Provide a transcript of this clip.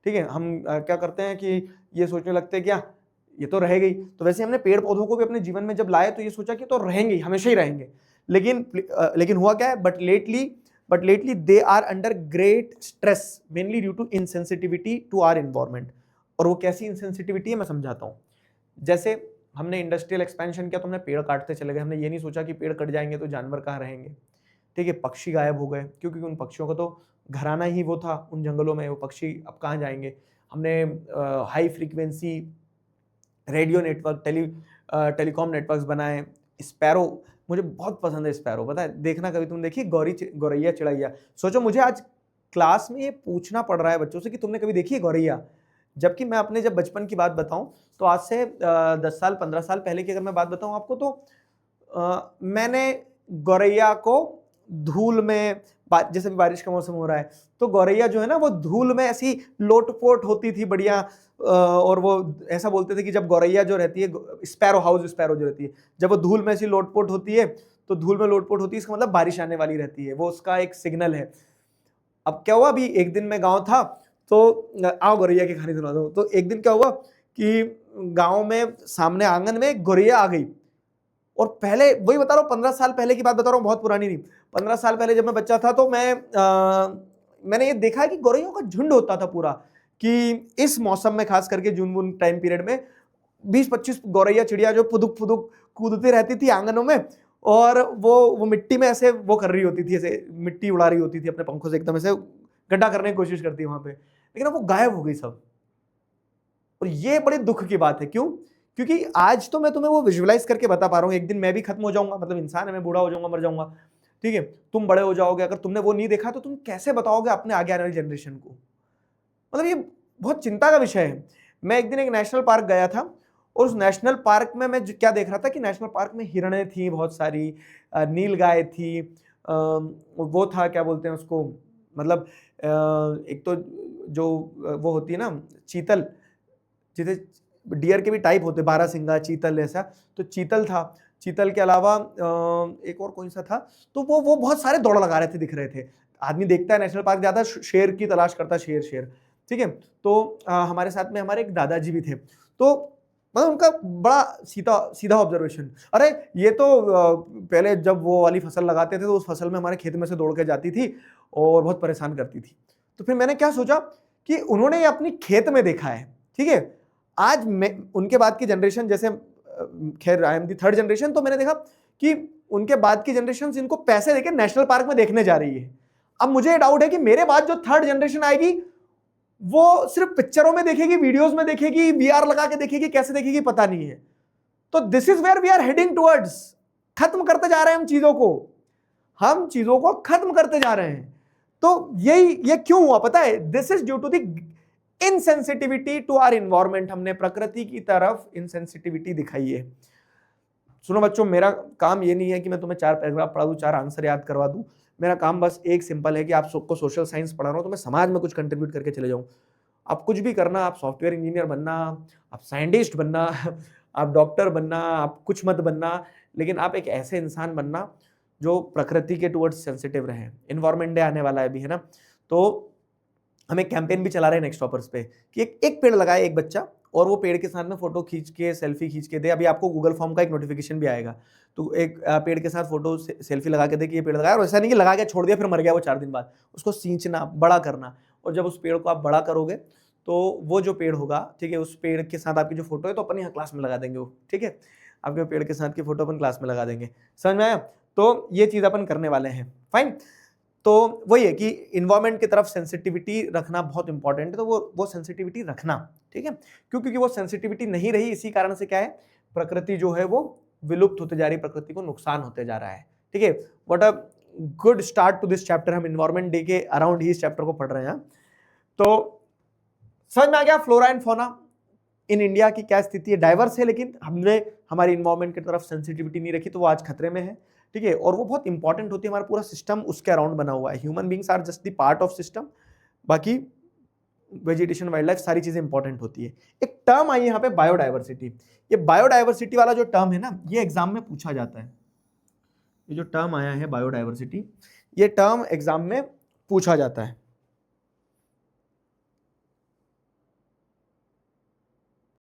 ठीक है, हम क्या करते हैं कि ये सोचने लगते हैं क्या ये तो रहेगी, तो वैसे हमने पेड़ पौधों को भी अपने जीवन में जब लाए तो ये सोचा कि तो रहेंगे, हमेशा ही रहेंगे। लेकिन हुआ क्या है, but lately they are under great stress mainly due to insensitivity to our environment. और वो कैसी इनसेंसिटिविटी है मैं समझाता हूँ। जैसे हमने इंडस्ट्रियल एक्सपेंशन किया तो हमने पेड़ काटते चले गए, हमने ये नहीं सोचा कि पेड़ कट जाएंगे तो जानवर कहाँ रहेंगे, ठीक है, पक्षी गायब हो गए क्योंकि उन पक्षियों का तो घराना ही वो था उन जंगलों में, वो पक्षी अब कहाँ जाएंगे। हमने high frequency radio network, telecom networks बनाए। स्पैरो, मुझे बहुत पसंद है स्पैरो, पता है, देखना कभी तुम देखी गौरैया चिड़ैया। सोचो मुझे आज क्लास में ये पूछना पड़ रहा है बच्चों से कि तुमने कभी देखी है गौरैया, जबकि मैं अपने जब बचपन की बात बताऊं तो आज से 10 साल 15 साल पहले की अगर मैं बात बताऊं आपको तो मैंने गौरैया को धूल में, जैसे भी बारिश का मौसम हो रहा है तो गौरैया जो है ना वो धूल में ऐसी लोटपोट होती थी बढ़िया, और वो ऐसा बोलते थे कि जब गौरैया जो रहती है, स्पैरो जो रहती है, जब वो धूल में ऐसी लोटपोट होती है तो धूल में लोटपोट होती है इसका मतलब बारिश आने वाली रहती है, वो उसका एक सिग्नल है। अब क्या हुआ, अभी एक दिन मैं गांव था तो आओ गौरैया की कहानी सुना दो। तो एक दिन क्या हुआ कि गांव में सामने आंगन में गौरैया आ गई, और पहले वही बता रहा हूँ 15 साल पहले की बात बता रहा हूँ, बहुत पुरानी नहीं, 15 साल पहले जब मैं बच्चा था तो मैंने ये देखा कि गौरैयों का झुंड होता था पूरा, कि इस मौसम में खास करके जून वून टाइम पीरियड में 20-25 गौरैया चिड़िया जो फुदुक फुदुक कूदती रहती थी आंगनों में, और वो मिट्टी में ऐसे वो कर रही होती थी, ऐसे मिट्टी उड़ा रही होती थी अपने पंखों से, एकदम ऐसे गड्ढा करने की कोशिश करती है वहां पे, लेकिन वो गायब हो गई सब। और ये बड़े दुख की बात है, क्यों? क्योंकि आज तो मैं तुम्हें वो विजुअलाइज करके बता पा रहा हूँ, एक दिन मैं भी खत्म हो जाऊंगा, मतलब इंसान है, मैं बूढ़ा हो जाऊंगा, मर जाऊंगा, ठीक है, तुम बड़े हो जाओगे, अगर तुमने वो नहीं देखा तो तुम कैसे बताओगे अपने आगे आने वाली जनरेशन को। मतलब ये बहुत चिंता का विषय है। मैं एक दिन एक नेशनल पार्क गया था, और उस नेशनल पार्क में मैं क्या देख रहा था कि नेशनल पार्क में हिरणे थी बहुत सारी, नीलगाय थी, वो था क्या बोलते हैं उसको, मतलब एक तो जो वो होती है ना चीतल, जिसे डियर के भी टाइप होते, बारहसिंगा, चीतल, ऐसा, तो चीतल था। चीतल के अलावा एक और कौन सा था, तो वो बहुत सारे दौड़ लगा रहे थे, दिख रहे थे। आदमी देखता है नेशनल पार्क जाता है, शेर की तलाश करता है, शेर, ठीक है। तो हमारे साथ में हमारे एक दादाजी भी थे, तो मतलब उनका बड़ा सीधा ऑब्जर्वेशन, अरे ये तो पहले जब वो वाली फसल लगाते थे तो उस फसल में हमारे खेत में से दौड़ के जाती थी और बहुत परेशान करती थी। तो फिर मैंने क्या सोचा कि उन्होंने ये अपनी खेत में देखा है, ठीक है। आज मैं उनके बाद की जनरेशन, जैसे खैर I am the third generation, तो मैंने देखा कि उनके बाद की जनरेशन इनको पैसे देके नेशनल पार्क में देखने जा रही है। अब मुझे डाउट है कि मेरे बाद जो थर्ड जनरेशन आएगी वो सिर्फ पिक्चरों में देखेगी, वीडियोस में देखेगी, वीआर लगा के देखेगी, कैसे देखेगी पता नहीं है। तो this is where we are heading towards. खत्म करते जा रहे हैं हम चीजों को खत्म करते जा रहे हैं। तो ये क्यों हुआ पता है? This is due to the insensitivity to our environment. हमने प्रकृति की तरफ इनसेंसिटिविटी दिखाई है। सुनो बच्चों, मेरा काम ये नहीं है कि मैं तुम्हें 4 पैराग्राफ पढ़ा दूं, 4 आंसर याद करवा दूं। मेरा काम बस एक सिंपल है कि आप सबको सोशल साइंस पढ़ा रहा हूं तो मैं समाज में कुछ कंट्रीब्यूट करके चले जाऊं। आप कुछ भी करना, आप सॉफ्टवेयर इंजीनियर बनना, आप साइंटिस्ट बनना, आप डॉक्टर बनना, आप कुछ मत बनना, लेकिन आप एक ऐसे इंसान बनना जो प्रकृति के टुवर्ड्स सेंसिटिव रहे। एनवायरमेंट डे आने वाला है अभी, है ना, तो हम एक कैंपेन भी चला रहे हैं नेक्स्ट टॉपर्स पे कि एक पेड़ लगाए एक बच्चा, और वो पेड़ के साथ में फोटो खींच के, सेल्फी खींच के दे। अभी आपको गूगल फॉर्म का एक नोटिफिकेशन भी आएगा, तो एक पेड़ के साथ फोटो सेल्फी लगा के दे कि ये पेड़ लगाया, और ऐसा नहीं कि लगा के छोड़ दिया फिर मर गया वो 4 दिन बाद, उसको सींचना, बड़ा करना। और जब उस पेड़ को आप बड़ा करोगे तो वो जो पेड़ होगा, ठीक है, उस पेड़ के साथ आपकी जो फोटो है तो अपन यहाँ क्लास में लगा देंगे वो, ठीक है, आपके पेड़ के साथ की फोटो अपन क्लास में लगा देंगे। समझ में आया? तो ये चीज अपन करने वाले हैं, फाइन। तो वही है कि इन्वायरमेंट की तरफ सेंसिटिविटी रखना बहुत इंपॉर्टेंट है, तो वो सेंसिटिविटी रखना, ठीक है। क्योंकि वो सेंसिटिविटी नहीं रही, इसी कारण से क्या है, प्रकृति जो है वो विलुप्त होते जा रही है, प्रकृति को नुकसान होते जा रहा है, ठीक है। What a good start to this chapter. हम इन्वायरमेंट डे के अराउंड ही इस चैप्टर को पढ़ रहे हैं। तो समझ में आ गया flora and fauna in India की क्या स्थिति है? डाइवर्स है, लेकिन हमने हमारी इन्वायरमेंट की तरफ सेंसिटिविटी नहीं रखी तो वो आज खतरे में है, ठीक है। और वो बहुत इंपॉर्टेंट होती है, हमारा पूरा सिस्टम उसके अराउंड बना हुआ है। Human beings are just the part of system, बाकी वेजिटेशन, वाइल्ड लाइफ, सारी चीजें इंपॉर्टेंट होती है। एक टर्म आई यहाँ पे बायोडाइवर्सिटी। ये बायोडाइवर्सिटी वाला जो टर्म है ना, ये एग्जाम में पूछा जाता है। ये जो टर्म आया है बायोडाइवर्सिटी, ये टर्म एग्जाम में पूछा जाता है।